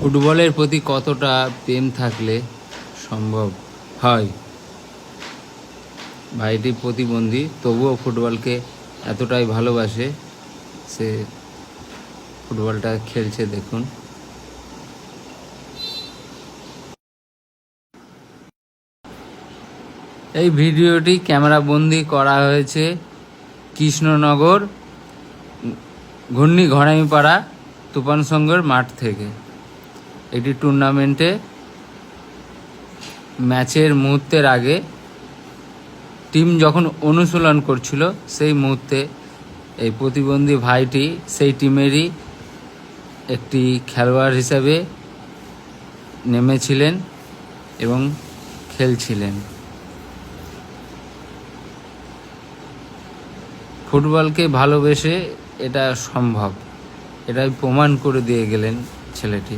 ফুটবলের প্রতি কতটা প্রেম থাকলে সম্ভব হয়। ভাইটি প্রতিবন্ধী, তবুও ফুটবলকে এতটাই ভালোবাসে, সে ফুটবলটা খেলছে দেখুন। এই ভিডিওটি ক্যামেরাবন্দি করা হয়েছে কৃষ্ণনগর ঘূর্ণি ঘরামিপাড়া তুফান সংঘের মাঠ থেকে। এটি টুর্নামেন্টে ম্যাচের মুহূর্তের আগে টিম যখন অনুশীলন করছিল, সেই মুহূর্তে এই প্রতিবন্ধী ভাইটি সেই টিমেরই একটি খেলোয়াড় হিসেবে নেমেছিলেন এবং খেলছিলেন। ফুটবলকে ভালোবেসে এটা সম্ভব, এটাই প্রমাণ করে দিয়ে গেলেন ছেলেটি।